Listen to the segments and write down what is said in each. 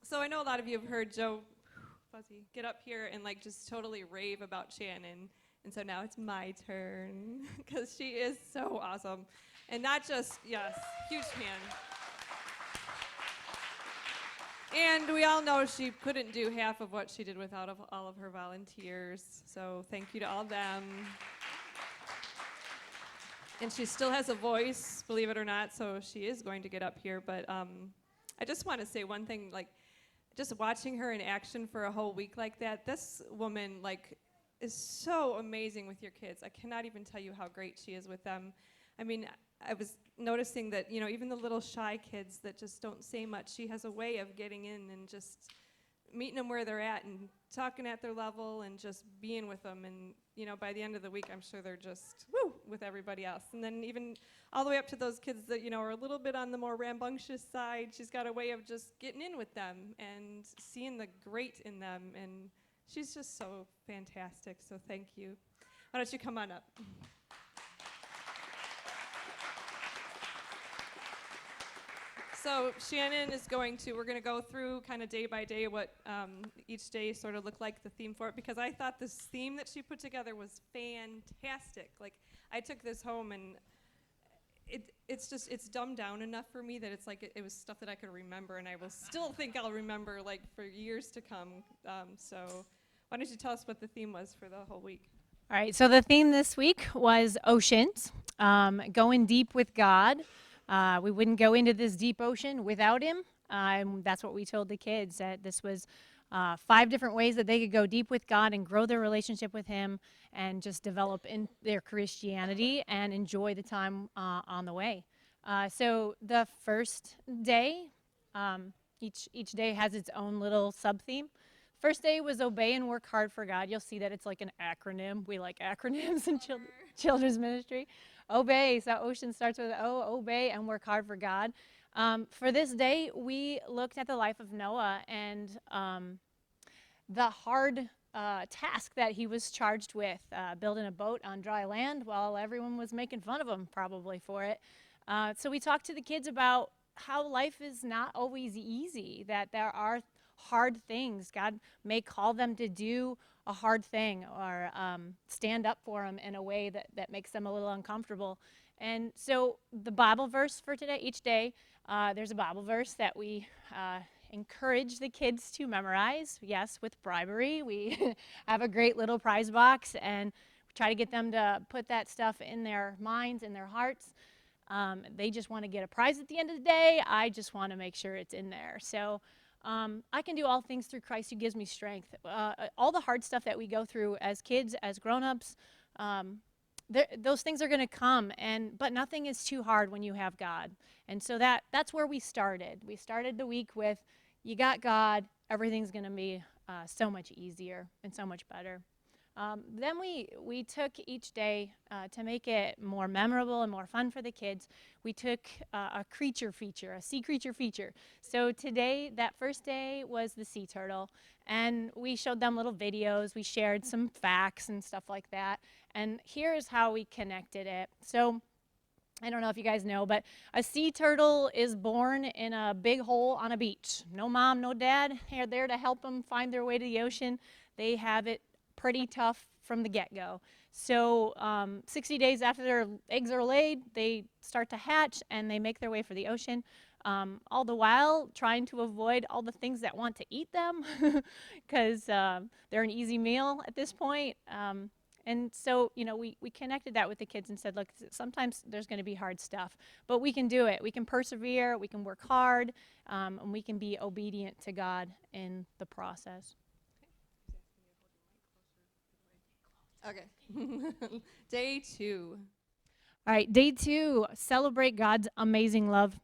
So I know a lot of you have heard Joe Fuzzy get up here and like just totally rave about Shannon. And so now it's my turn because she is so awesome. And not just, yes, huge fan. And we all know she couldn't do half of what she did without all of her volunteers. So thank you to all them. And she still has a voice, believe it or not, so she is going to get up here. But I just want to say one thing, like, just watching her in action for a whole week like that, this woman, like, is so amazing with your kids. I cannot even tell you how great she is with them. I mean, I was noticing that, you know, even the little shy kids that just don't say much, she has a way of getting in and just meeting them where they're at and talking at their level and just being with them. And, you know, by the end of the week, I'm sure they're just, woo, with everybody else. And then even all the way up to those kids that, you know, are a little bit on the more rambunctious side, she's got a way of just getting in with them and seeing the great in them. And she's just so fantastic. So thank you. Why don't you come on up? So Shannon is we're going to go through kind of day by day what each day sort of looked like, the theme for it, because I thought this theme that she put together was fantastic. Like, I took this home and it's dumbed down enough for me that it's like it was stuff that I could remember, and I will still think I'll remember like for years to come. So why don't you tell us what the theme was for the whole week? All right, so the theme this week was oceans, going deep with God. We wouldn't go into this deep ocean without him. That's what we told the kids, that this was 5 different ways that they could go deep with God and grow their relationship with him and just develop in their Christianity and enjoy the time on the way. So the first day, each day has its own little sub-theme. First day was obey and work hard for God. You'll see that it's like an acronym. We like acronyms in children's ministry. Obey, so Ocean starts with obey and work hard for God. For this day, we looked at the life of Noah and the hard task that he was charged with, building a boat on dry land while everyone was making fun of him probably for it. So we talked to the kids about how life is not always easy, that there are hard things. God may call them to do a hard thing or stand up for them in a way that makes them a little uncomfortable. And so the Bible verse for today, each day, there's a Bible verse that we encourage the kids to memorize. Yes, with bribery. We have a great little prize box, and we try to get them to put that stuff in their minds, in their hearts. They just want to get a prize at the end of the day. I just want to make sure it's in there. So I can do all things through Christ who gives me strength. All the hard stuff that we go through as kids, as grown-ups, those things are going to come, but nothing is too hard when you have God. And so that's where we started. We started the week with, you got God, everything's going to be so much easier and so much better. Then we took each day to make it more memorable and more fun for the kids. We took a creature feature, a sea creature feature. So today, that first day was the sea turtle, and we showed them little videos. We shared some facts and stuff like that. And here's how we connected it. So I don't know if you guys know, but a sea turtle is born in a big hole on a beach. No mom, no dad are there to help them find their way to the ocean. They have it pretty tough from the get-go. So 60 days after their eggs are laid, they start to hatch and they make their way for the ocean, all the while trying to avoid all the things that want to eat them because they're an easy meal at this point. And so, you know, we connected that with the kids and said, look, sometimes there's going to be hard stuff, but we can do it. We can persevere, we can work hard, and we can be obedient to God in the process. Okay. Day 2. All right, day 2, celebrate God's amazing love.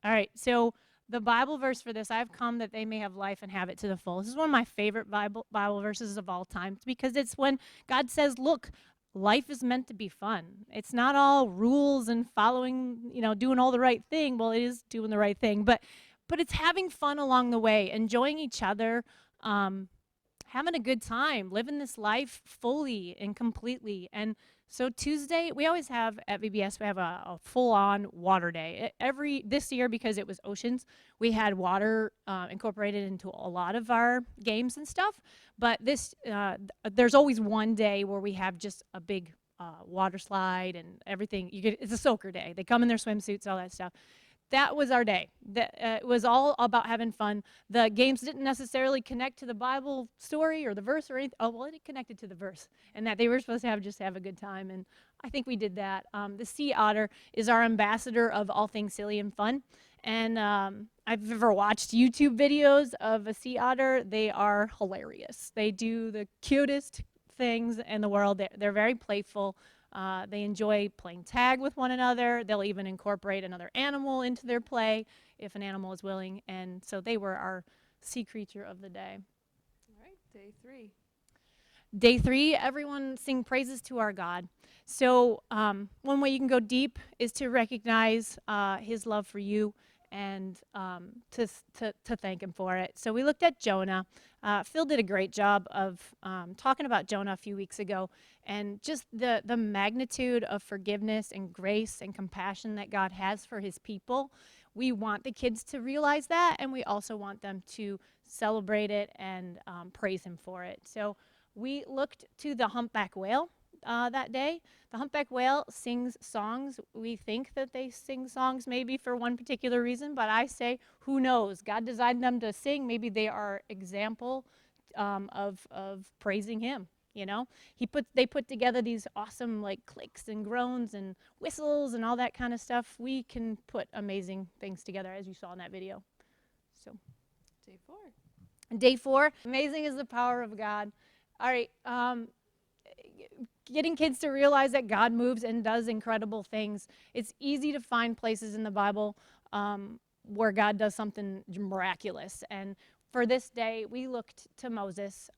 All right, so the Bible verse for this, I've come that they may have life and have it to the full. This is one of my favorite Bible verses of all time. It's because it's when God says, look, life is meant to be fun. It's not all rules and following, you know, doing all the right thing. Well, it is doing the right thing, but it's having fun along the way, enjoying each other, having a good time, living this life fully and completely. And So Tuesday, we always have at VBS, we have a full-on water day. This year, because it was oceans, we had water incorporated into a lot of our games and stuff. But there's always one day where we have just a big water slide and everything. It's a soaker day. They come in their swimsuits, all that stuff. That was our day. It was all about having fun. The games didn't necessarily connect to the Bible story or the verse or anything. Oh, well, it connected to the verse, and that they were supposed to just have a good time, and I think we did that. The sea otter is our ambassador of all things silly and fun, and I've ever watched YouTube videos of a sea otter. They are hilarious. They do the cutest things in the world. They're very playful. They enjoy playing tag with one another. They'll even incorporate another animal into their play if an animal is willing. And so they were our sea creature of the day. All right, day 3. Day 3, everyone sing praises to our God. So one way you can go deep is to recognize his love for you and to thank him for it. So we looked at Jonah. Phil did a great job of talking about Jonah a few weeks ago, and just the magnitude of forgiveness and grace and compassion that God has for his people. We want the kids to realize that, and we also want them to celebrate it and praise him for it. So we looked to the humpback whale that day. The humpback whale sings songs. We think that they sing songs maybe for one particular reason, but I say, who knows? God designed them to sing. Maybe they are example of praising him. You know, they put together these awesome like clicks and groans and whistles and all that kind of stuff. We can put amazing things together, as you saw in that video. So, Day 4. day 4, amazing is the power of God. All right, getting kids to realize that God moves and does incredible things. It's easy to find places in the Bible where God does something miraculous. And for this day, we looked to Moses.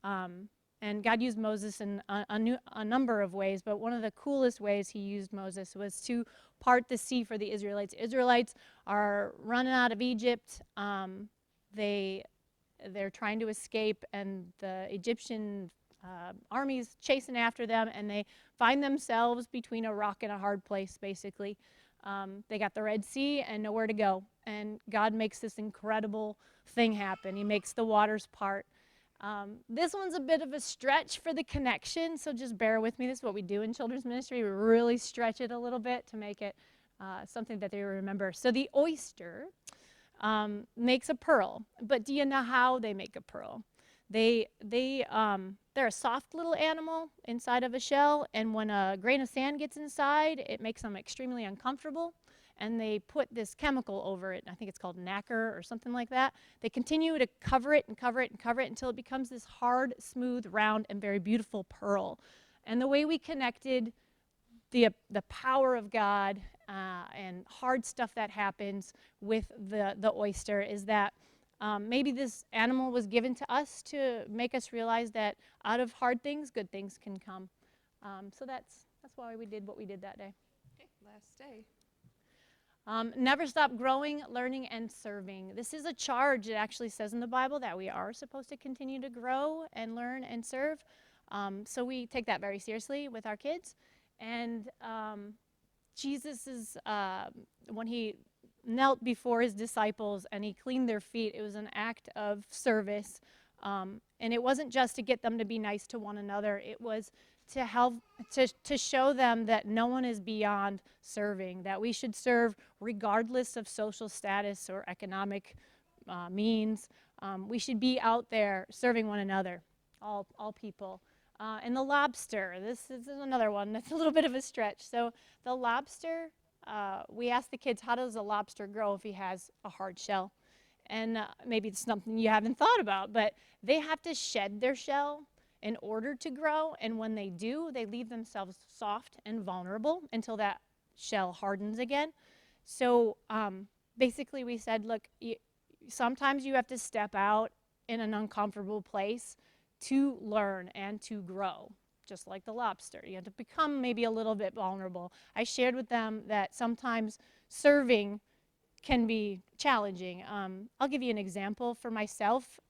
And God used Moses in a number of ways, but one of the coolest ways he used Moses was to part the sea for the Israelites. Israelites are running out of Egypt. They're trying to escape, and the Egyptian armies chasing after them, and they find themselves between a rock and a hard place, basically. They got the Red Sea and nowhere to go, and God makes this incredible thing happen. He makes the waters part. This one's a bit of a stretch for the connection, so just bear with me. This is what we do in children's ministry. We really stretch it a little bit to make it something that they remember. So the oyster makes a pearl, but do you know how they make a pearl? They're a soft little animal inside of a shell, and when a grain of sand gets inside, it makes them extremely uncomfortable, and they put this chemical over it. I think it's called nacre or something like that. They continue to cover it and cover it and cover it until it becomes this hard, smooth, round, and very beautiful pearl. And the way we connected the power of God and hard stuff that happens with the oyster is that maybe this animal was given to us to make us realize that out of hard things, good things can come. So that's why we did what we did that day. Okay, last day. Never stop growing, learning, and serving. This is a charge. It actually says in the Bible that we are supposed to continue to grow and learn and serve. So we take that very seriously with our kids. And Jesus is, when he knelt before his disciples and he cleaned their feet, it was an act of service. And it wasn't just to get them to be nice to one another. It was to help, to show them that no one is beyond serving, that we should serve regardless of social status or economic means. We should be out there serving one another, all people. And the lobster, this is another one that's a little bit of a stretch. So the lobster, we asked the kids, how does a lobster grow if he has a hard shell? And maybe it's something you haven't thought about, but they have to shed their shell in order to grow, and when they do, they leave themselves soft and vulnerable until that shell hardens again. So basically we said, look, sometimes you have to step out in an uncomfortable place to learn and to grow, just like the lobster. You have to become maybe a little bit vulnerable. I shared with them that sometimes serving can be challenging. I'll give you an example for myself.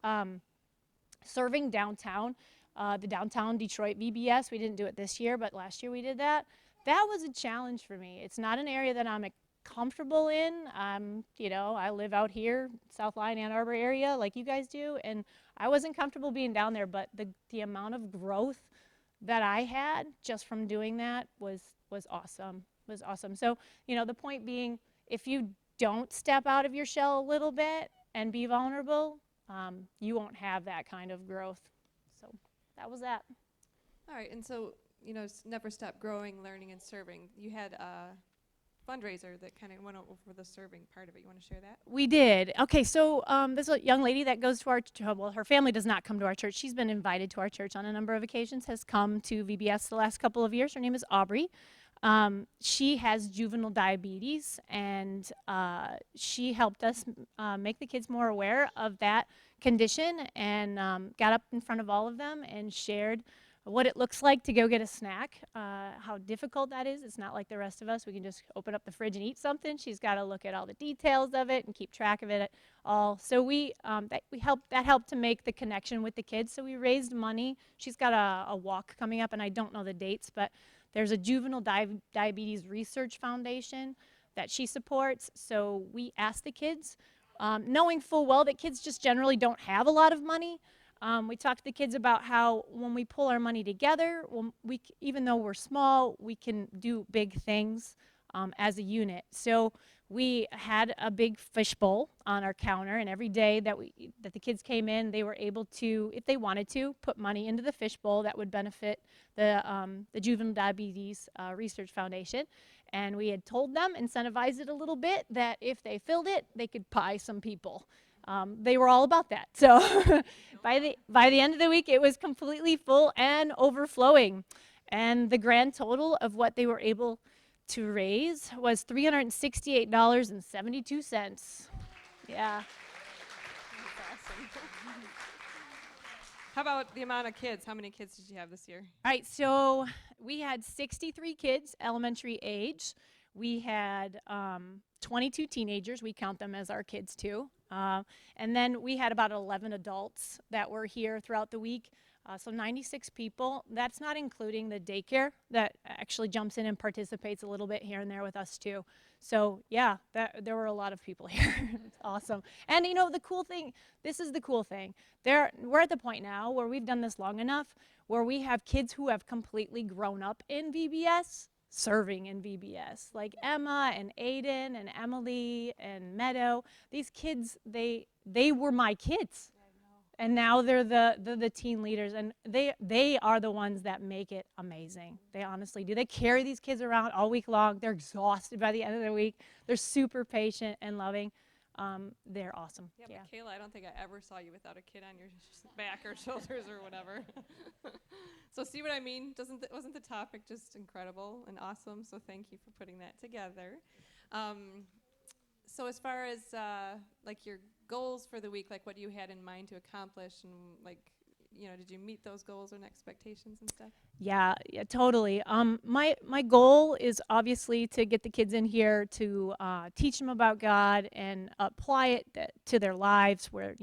Serving downtown, the downtown Detroit VBS. We didn't do it this year, but last year we did that. That was a challenge for me. It's not an area that I'm comfortable in. I live out here, South Lyon, Ann Arbor area, like you guys do, and I wasn't comfortable being down there, but the amount of growth that I had just from doing that was awesome. Was awesome. So, the point being, if you don't step out of your shell a little bit and be vulnerable, you won't have that kind of growth. So that was that. All right, and so, Never Stop Growing, Learning, and Serving. You had a fundraiser that kind of went over the serving part of it. You want to share that? We did. Okay, so there's a young lady that goes to our well, her family does not come to our church. She's been invited to our church on a number of occasions, has come to VBS the last couple of years. Her name is Aubrey. She has juvenile diabetes, and she helped us make the kids more aware of that condition, and got up in front of all of them and shared what it looks like to go get a snack, how difficult that is. It's not like the rest of us. We can just open up the fridge and eat something. She's got to look at all the details of it and keep track of it all. So that helped to make the connection with the kids. So we raised money. She's got a walk coming up, and I don't know the dates, but there's a juvenile diabetes research foundation that she supports. So we asked the kids, knowing full well that kids just generally don't have a lot of money. We talked to the kids about how when we pull our money together, even though we're small, we can do big things as a unit. So we had a big fishbowl on our counter, and every day that the kids came in, they were able to, if they wanted to, put money into the fishbowl that would benefit the Juvenile Diabetes Research Foundation. And we had told them, incentivized it a little bit, that if they filled it, they could pie some people. They were all about that. So by the end of the week, it was completely full and overflowing. And the grand total of what they were able to raise was $368.72. Yeah. How about the amount of kids? How many kids did you have this year? All right, so we had 63 kids, elementary age. We had 22 teenagers. We count them as our kids, too. And then we had about 11 adults that were here throughout the week. So 96 people. That's not including the daycare that actually jumps in and participates a little bit here and there with us, too. So, yeah, there were a lot of people here. It's awesome. And, the cool thing, this is the cool thing. We're at the point now where we've done this long enough where we have kids who have completely grown up in VBS serving in VBS, like Emma and Aiden and Emily and Meadow. These kids, they were my kids. And now they're the teen leaders, and they are the ones that make it amazing. They honestly do. They carry these kids around all week long. They're exhausted by the end of the week. They're super patient and loving. They're awesome. Yeah, but Kayla, I don't think I ever saw you without a kid on your back or shoulders or whatever. So see what I mean? Wasn't the topic just incredible and awesome? So thank you for putting that together. So as far as like your goals for the week, like what you had in mind to accomplish, and like, did you meet those goals and expectations and stuff? Yeah, totally. My goal is obviously to get the kids in here to teach them about God and apply it to their lives. Where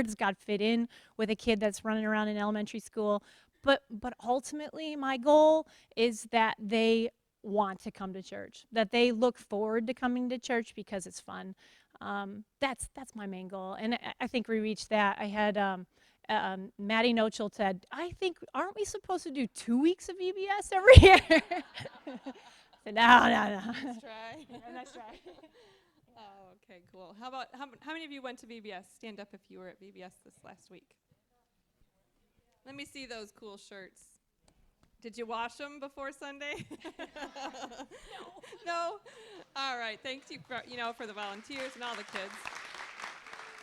does God fit in with a kid that's running around in elementary school? But ultimately, my goal is that they want to come to church, that they look forward to coming to church because it's fun. That's my main goal, and I think we reached that. I had Maddie Nochel said, "I think, aren't we supposed to do 2 weeks of VBS every year?" I said, no. Nice try. Nice try. Oh, okay, cool. How many of you went to VBS? Stand up if you were at VBS this last week. Let me see those cool shirts. Did you wash them before Sunday? No. No? All right. Thank you for the volunteers and all the kids.